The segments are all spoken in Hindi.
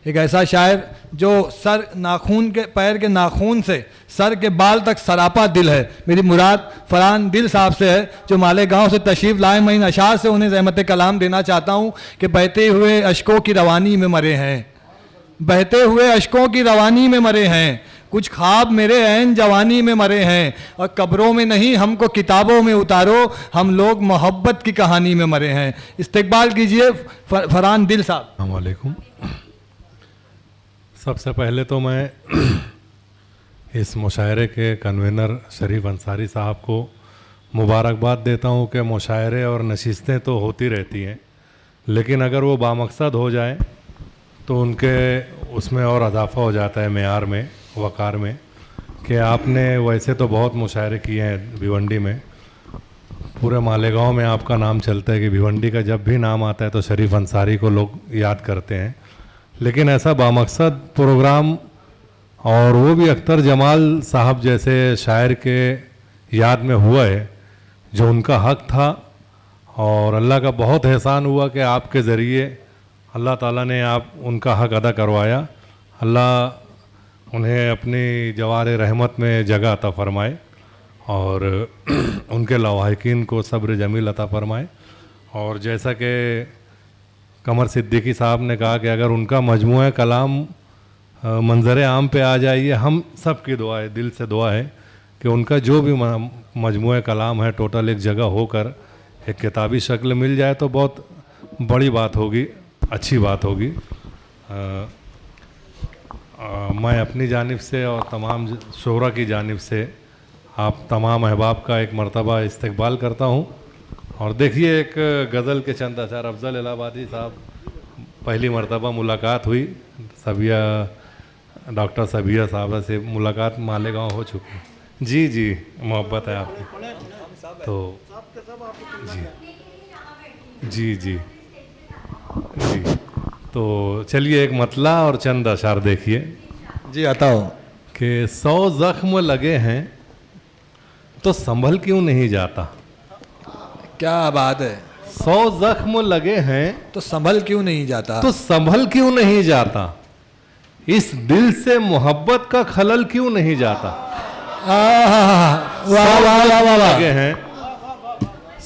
एक ऐसा शायर जो सर नाखून के पैर के नाखून से सर के बाल तक सरापा दिल है। मेरी मुराद फरहान दिल साहब से है जो मालेगांव से तशरीफ़ लाए। मैं इन अशार से उन्हें रहमत कलाम देना चाहता हूँ कि बहते हुए अश्कों की रवानी में मरे हैं, बहते हुए अश्कों की रवानी में मरे हैं, कुछ ख्वाब मेरे ऐन जवानी में मरे हैं, और कब्रों में नहीं हमको किताबों में उतारो, हम लोग मोहब्बत की कहानी में मरे हैं। इस्तकबाल कीजिए फरहान दिल साहब। अस्सलाम वालेकुम। सबसे पहले तो मैं इस मुशायरे के कन्वीनर शरीफ अंसारी साहब को मुबारकबाद देता हूँ कि मुशायरे और नशिस्तें तो होती रहती हैं, लेकिन अगर वो बामकसद हो जाए तो उनके उसमें और इजाफ़ा हो जाता है मेयार में, वक़ार में। कि आपने वैसे तो बहुत मुशायरे किए हैं भिवंडी में, पूरे मालेगांव में आपका नाम चलता है कि भिवंडी का जब भी नाम आता है तो शरीफ अंसारी को लोग याद करते हैं, लेकिन ऐसा बामकसद प्रोग्राम और वो भी अख्तर जमाल साहब जैसे शायर के याद में हुआ है जो उनका हक़ था, और अल्लाह का बहुत एहसान हुआ कि आपके ज़रिए अल्लाह ताला ने आप उनका हक़ अदा करवाया। अल्लाह उन्हें अपनी जवार रहमत में जगह अता फ़रमाए और उनके लवाहिकीन को सब्र जमील अता फ़रमाए। और जैसा कि कमर सिद्दीकी साहब ने कहा कि अगर उनका मजमूआ कलाम मंजर आम पे आ जाइए, हम सब की दुआ है, दिल से दुआ है कि उनका जो भी मजमूआ कलाम है टोटल एक जगह होकर एक किताबी शक्ल मिल जाए तो बहुत बड़ी बात होगी, अच्छी बात होगी। मैं अपनी जानिब से और तमाम शोरा की जानिब से आप तमाम अहबाब का एक मरतबा इस्तकबाल करता हूँ। और देखिए एक गज़ल के चंद अशार, अफजल इलाहाबादी साहब, पहली मरतबा मुलाकात हुई, सबिया डॉक्टर सबिया साहब से मुलाकात मालेगांव हो चुकी है। जी जी, मोहब्बत है आपकी। तो जी जी जी जी, तो चलिए एक मतला और चंद अशार देखिए। जी आता हो कि 100 ज़ख्म लगे हैं तो संभल क्यों नहीं जाता। क्या बात है। 100 ज़ख्म लगे हैं तो संभल क्यों नहीं जाता, तो संभल क्यों नहीं जाता, इस दिल से मोहब्बत का खलल क्यों नहीं जाता। वाह वाह वाह वाह। लगे हैं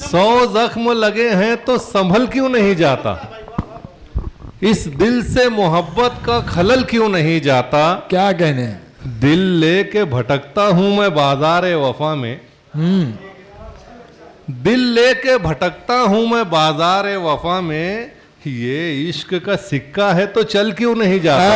100 ज़ख्म लगे हैं तो संभल क्यों नहीं जाता, इस दिल से मोहब्बत का खलल क्यों नहीं जाता। क्या कहने। दिल लेके भटकता हूं मैं बाजार वफा में, दिल लेके भटकता हूं मैं बाजार वफा में, ये इश्क का सिक्का है तो चल क्यों नहीं जाता।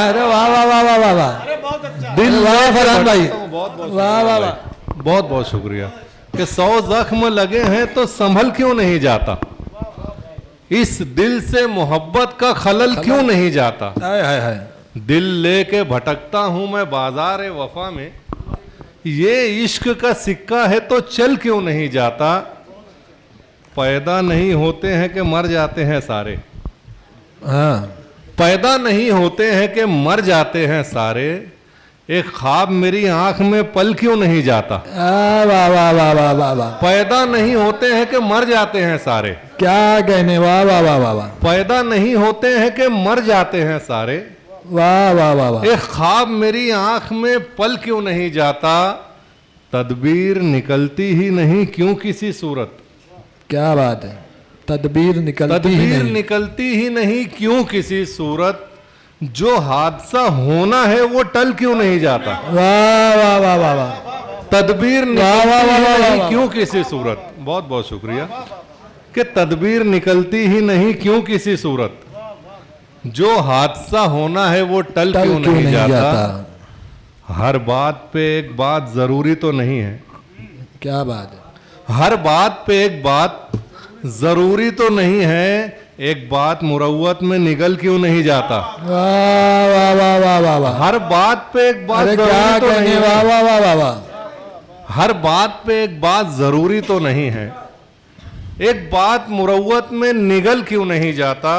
अरे वाह वाह वाह वाह वाह वाह। दिल वाह फरहान भाई, वाह वाह वाह, बहुत बहुत शुक्रिया। कि 100 ज़ख्म लगे हैं तो संभल क्यों नहीं जाता, इस दिल से मोहब्बत का खलल क्यों नहीं जाता। हाय हाय हाय। दिल लेके भटकता हूं मैं बाजार वफा में, ये इश्क का सिक्का है तो चल क्यों नहीं जाता। पैदा नहीं होते हैं कि मर जाते हैं सारे, हाँ, पैदा नहीं होते हैं कि मर जाते हैं सारे, एक ख्वाब मेरी आंख में पल क्यों नहीं जाता। वाह वाह वाह वाह वाह वाह। पैदा नहीं होते हैं कि मर जाते हैं सारे, क्या कहने। वाह वाह वाह वाह वाह। पैदा नहीं होते हैं कि मर जाते हैं सारे, वाह वाह वाह वाह। एक ख्वाब मेरी आंख में पल क्यों नहीं जाता, तदबीर निकलती ही नहीं क्यों किसी सूरत। क्या बात है। तदबीर निकलती ही नहीं क्यों किसी सूरत, जो हादसा होना है वो टल क्यों नहीं जाता। वाह वाह वाह वाह वाह। तदबीर निकलती ही नहीं क्यों किसी सूरत। बहुत बहुत शुक्रिया। कि तदबीर निकलती ही नहीं क्यों किसी सूरत, जो हादसा होना है वो टल क्यों नहीं जाता। हर बात पे एक बात जरूरी तो नहीं है। क्या बात है। हर बात पे एक बात जरूरी तो नहीं है, एक बात मुरव्वत में निगल क्यों नहीं जाता। वाह वाह वाह वाह वाह वाह। हर बात पे एक बात जरूरी तो नहीं है। वाह वाह वाह वाह वाह। हर बात पे एक बात जरूरी तो नहीं है, एक बात मुरव्वत में निगल क्यों नहीं जाता।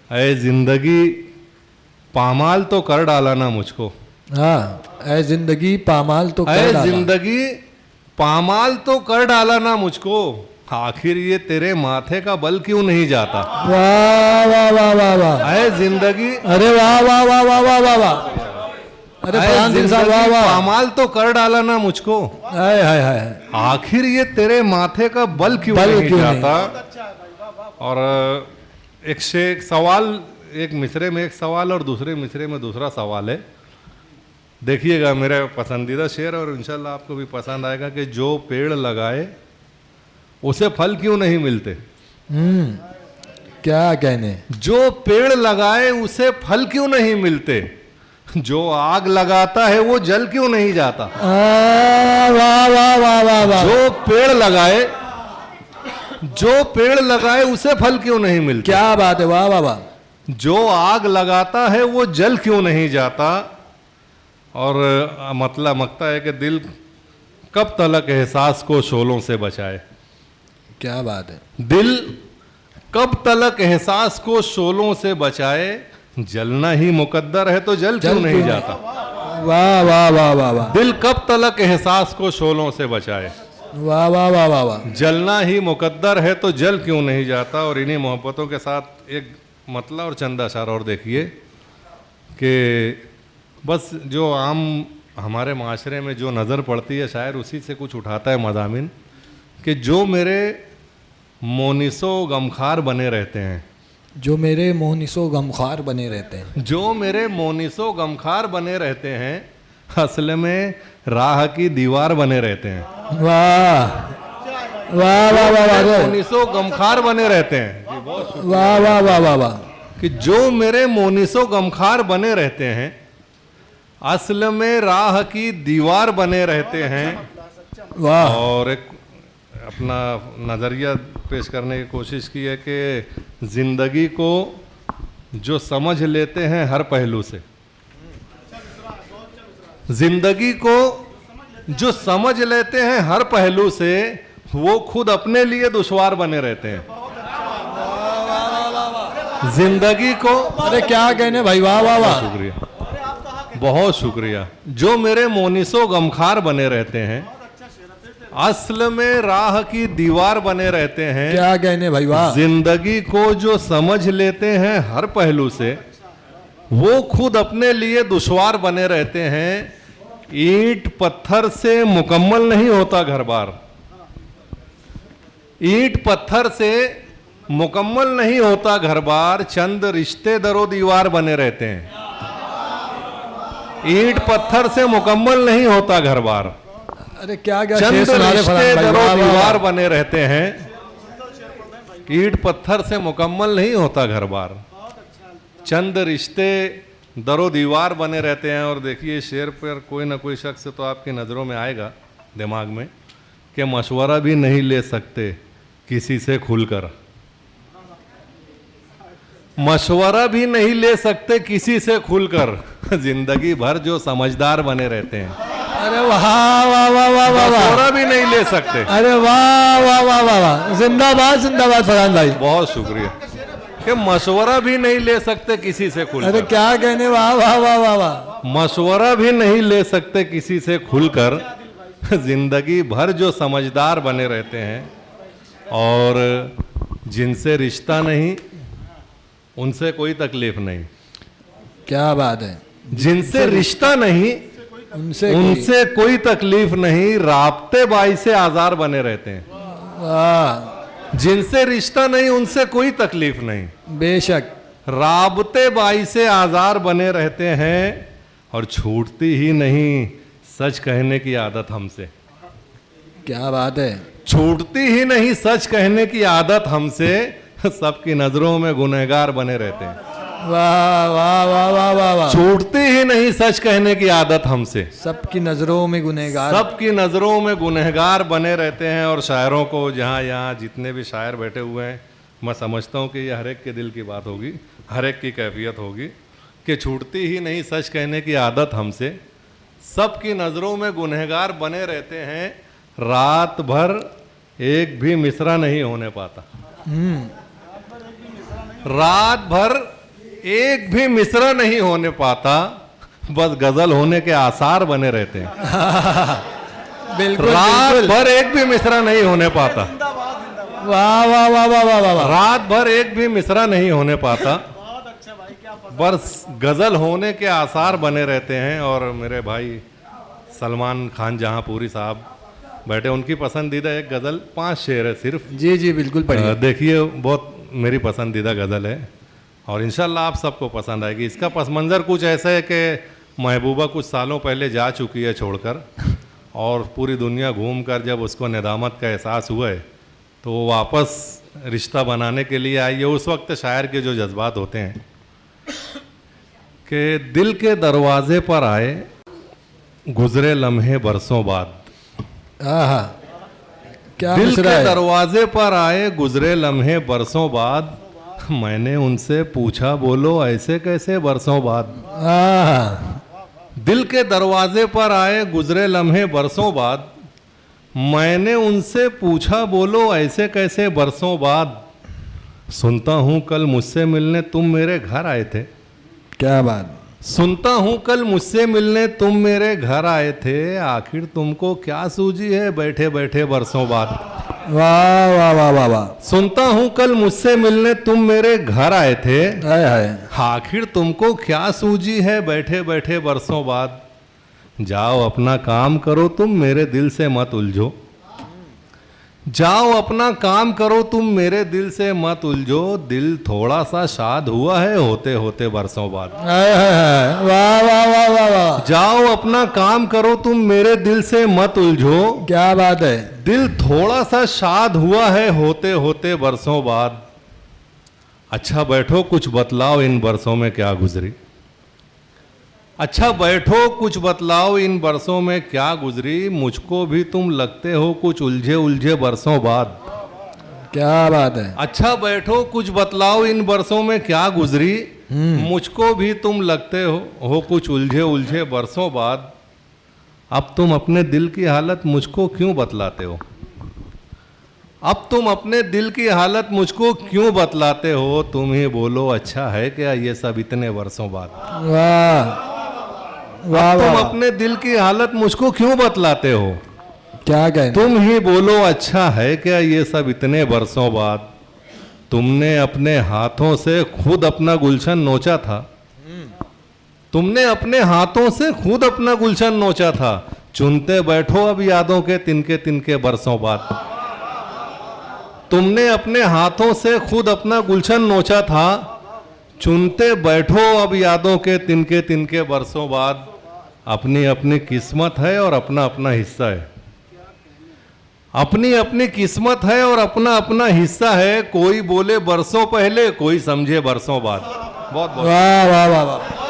ऐ जिंदगी पामाल तो कर डाला ना मुझको। हाँ, ऐ जिंदगी पामाल तो कर डाला। ऐ जिंदगी पामाल तो कर डाला ना मुझको, आखिर ये तेरे माथे का बल क्यों नहीं जाता। वाह वाह वाह वाह वाह, ऐ जिंदगी, अरे वाह वाह वाह वाह वाह वाह वाह, अरे ऐ फरहान दिल साहब वाह जिंदगी, वाह, पामाल तो कर डाला ना मुझको, हाय हाय हाय, आखिर ये तेरे माथे का बल क्यों बल नहीं क्यों जाता। और एक से एक सवाल, एक मिसरे में एक सवाल और दूसरे मिसरे में दूसरा सवाल है। देखिएगा, मेरा पसंदीदा शेर और इंशाल्लाह आपको भी पसंद आएगा कि जो पेड़ लगाए उसे फल क्यों नहीं मिलते। क्या कहने, जो पेड़ लगाए उसे फल क्यों नहीं मिलते, जो आग लगाता है वो जल क्यों नहीं जाता। वाह वाह वाह वाह वाह, जो पेड़ लगाए, जो पेड़ लगाए उसे फल क्यों नहीं मिलते। क्या बात है, वाह वाह वाह, जो आग लगाता है वो जल क्यों नहीं जाता। और मतलब मकता है कि दिल कब तलक एहसास को शोलों से बचाए। क्या बात है, दिल कब तलक एहसास को शोलों से बचाए, जलना ही मुकद्दर है तो जल क्यों नहीं जाता। वाह वाह वाह वाह वाह, दिल कब तलक एहसास को शोलों से बचाए, वाह वाह वाह वाह वाह, जलना ही मुकद्दर है तो जल क्यों नहीं जाता। और इन्हीं मोहब्बतों के साथ एक मतलब और चंद अशार और देखिए कि बस जो आम हमारे माशरे में जो नज़र पड़ती है शायर उसी से कुछ उठाता है मज़ामिन, कि जो मेरे मोनिसो गमखार बने रहते हैं, जो मेरे मोहनिसो गमखार बने रहते हैं, जो मेरे मोनिसो गमखार बने रहते हैं, असल में राह की दीवार बने रहते हैं। वाह वाह वाह वाह वाह, मोनिसो गमखार बने रहते हैं। जी, बहुत शुक्रिया। वाह वाह वाह वाह वाह, कि जो मेरे मोनिसो गमखार बने रहते हैं, असल में राह की दीवार बने रहते हैं। वाह, और एक अपना नज़रिया पेश करने की कोशिश की है कि ज़िंदगी को जो समझ लेते हैं हर पहलू से, ज़िंदगी को जो समझ लेते हैं हर पहलू से, वो खुद अपने लिए दुश्वार बने रहते हैं। जिंदगी को, अरे क्या कहने भाई, वाह वाह वाह, शुक्रिया, बहुत शुक्रिया। जो मेरे मोनिसो गमखार बने रहते हैं, असल में राह की दीवार बने रहते हैं। क्या कहने भाई, वाह, जिंदगी को जो समझ लेते हैं हर पहलू से, वो खुद अपने लिए दुश्वार बने रहते हैं। ईंट पत्थर से मुकम्मल नहीं होता घर बार, ईंट पत्थर से मुकम्मल नहीं होता घर बार, चंद रिश्ते दरो दीवार बने रहते हैं। ईंट पत्थर से मुकम्मल नहीं होता घर बार, अरे क्या क्या चंद शेर सुना रहे रिश्ते फरहान भाई, दरो वाह वाह दीवार वाह, बने रहते हैं। ईंट पत्थर से मुकम्मल नहीं होता घर बार, चंद रिश्ते दरो दीवार बने रहते हैं। और देखिए शेर पर कोई ना कोई शख्स तो आपकी नज़रों में आएगा दिमाग में कि मशवरा भी नहीं ले सकते किसी से खुलकर, मशवरा भी नहीं ले सकते किसी से खुलकर, जिंदगी भर जो समझदार बने रहते हैं। अरे वाह वाह वाह वाह वाह, मशवरा भी नहीं ले सकते। अरे वाह वाह वाह वाह वाह, जिंदाबाद जिंदाबाद फरहान भाई, बहुत शुक्रिया। कि मशवरा भी नहीं ले सकते किसी से अरे खुलकर, क्या कहने, वाह वाह वाह वाह वाह, मशवरा भी नहीं ले सकते किसी से खुलकर, जिंदगी भर जो समझदार बने रहते हैं। और जिनसे रिश्ता नहीं उनसे कोई तकलीफ नहीं, क्या बात है, जिनसे रिश्ता नहीं उनसे कोई तकलीफ नहीं, राब्ते बाई से आजार बने रहते हैं। वाह, जिनसे रिश्ता नहीं उनसे कोई तकलीफ नहीं, बेशक, राब्ते बाई से आजार बने रहते हैं। और छूटती ही नहीं सच कहने की आदत हमसे, क्या बात है, छूटती ही नहीं सच कहने की आदत हमसे, सबकी नजरों में गुनहगार बने रहते हैं। वाह वाह वाह वाह वाह वाह, छूटती ही नहीं सच कहने की आदत हमसे, सबकी नजरों में गुनहगार, सबकी नजरों में गुनहगार बने रहते हैं। और शायरों को जहाँ यहाँ जितने भी शायर बैठे हुए हैं, मैं समझता हूँ कि ये हर एक के दिल की बात होगी, हर एक की कैफियत होगी कि छूटती ही नहीं सच कहने की आदत हमसे, सबकी नज़रों में गुनहगार बने रहते हैं। रात भर एक भी मिसरा नहीं होने पाता, रात भर एक भी मिसरा नहीं होने पाता, बस गजल होने के आसार बने रहते हैं। बिल्कुल रात बिल्कुल, भर एक भी मिसरा नहीं होने पाता, वाह वाह वाह वाह वाह वाह वाह। रात भर एक भी मिसरा नहीं होने पाता, बस गजल होने के आसार बने रहते हैं। और मेरे भाई सलमान खान जहांपुरी साहब बैठे, उनकी पसंदीदा एक गजल 5 शेर है सिर्फ। जी जी बिल्कुल पढ़िए। देखिए बहुत मेरी पसंदीदा गजल है और इंशाल्लाह आप सबको पसंद आएगी। इसका पस मंज़र कुछ ऐसा है कि महबूबा कुछ सालों पहले जा चुकी है छोड़कर, और पूरी दुनिया घूमकर जब उसको नेदामत का एहसास हुआ है तो वो वापस रिश्ता बनाने के लिए आई है। उस वक्त शायर के जो जज्बात होते हैं कि दिल के दरवाजे पर आए गुजरे लम्हे बरसों बाद, आहा क्या दिल मिसरा के है। दरवाजे पर आए गुजरे लम्हे बरसों बाद, मैंने उनसे पूछा बोलो ऐसे कैसे बरसों बाद। आहा दिल के दरवाजे पर आए गुजरे लम्हे बरसों बाद, मैंने उनसे पूछा बोलो ऐसे कैसे बरसों बाद। सुनता हूँ कल मुझसे मिलने तुम मेरे घर आए थे, क्या बात। सुनता हूँ कल मुझसे मिलने तुम मेरे घर आए थे, आखिर तुमको क्या सूझी है बैठे बैठे बरसों बाद। वाह वाह वाह वाह वाह। सुनता हूँ कल मुझसे मिलने तुम मेरे घर आए थे, हाय हाय। आखिर तुमको क्या सूझी है बैठे बैठे बरसों बाद। जाओ अपना काम करो तुम मेरे दिल से मत उलझो, जाओ अपना काम करो तुम मेरे दिल से मत उलझो, दिल थोड़ा सा शाद हुआ है होते होते बरसों बाद। हाय हाय हाय। वाह वाह वाह वाह वाह। जाओ अपना काम करो तुम मेरे दिल से मत उलझो, क्या बात है। दिल थोड़ा सा शाद हुआ है होते होते बरसों बाद। अच्छा बैठो कुछ बतलाओ इन बरसों में क्या गुजरी, अच्छा बैठो कुछ बतलाओ इन बरसों में क्या गुजरी, मुझको भी तुम लगते हो कुछ उलझे उलझे बरसों बाद। क्या बात है। अच्छा बैठो कुछ बतलाओ इन बरसों में क्या गुजरी, मुझको भी तुम लगते हो कुछ उलझे उलझे बरसों बाद। अब तुम अपने दिल की हालत मुझको क्यों बतलाते हो, अब तुम अपने दिल की हालत मुझको क्यों बतलाते हो, तुम ही बोलो अच्छा है क्या ये सब इतने वर्षों बाद। वाह वाह अब तुम वाह। अपने दिल की हालत मुझको क्यों बतलाते हो, क्या कहें। तुम ही बोलो अच्छा है क्या ये सब इतने बरसों बाद। तुमने अपने हाथों से खुद अपना गुलशन नोचा था, तुमने अपने हाथों से खुद अपना गुलशन नोचा था, चुनते बैठो अब यादों के तिनके बरसों बाद। तुमने अपने हाथों से खुद अपना गुलशन नोचा था, चुनते बैठो अब यादों के तिनके बरसों बाद। अपनी अपनी किस्मत है और अपना अपना हिस्सा है, अपनी अपनी किस्मत है और अपना अपना हिस्सा है, कोई बोले बरसों पहले कोई समझे बरसों बाद। बहुत बहुत वाह वाह वाह वाह।